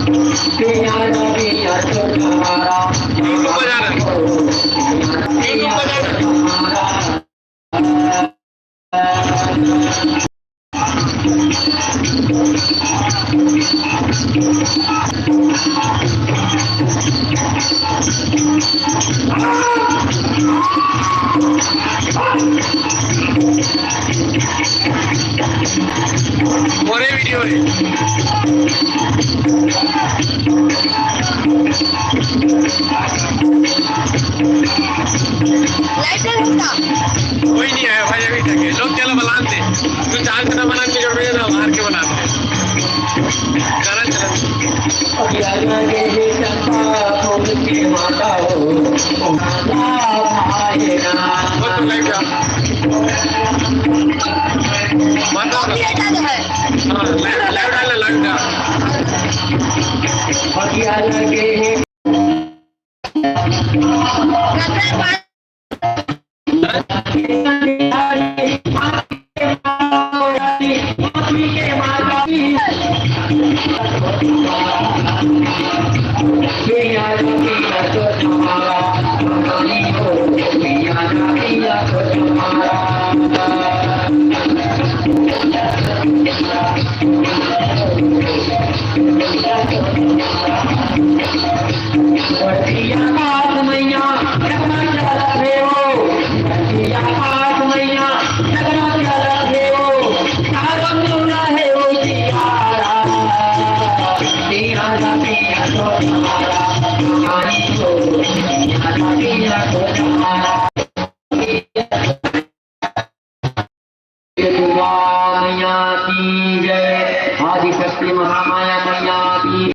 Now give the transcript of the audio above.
More video है कोई नहीं है भाई अभी तक लोग चलो बनाते तू चांद ना बनाते जो ना मार के बनाते चला चला वो तो लाइक लाइव डाल Yeah.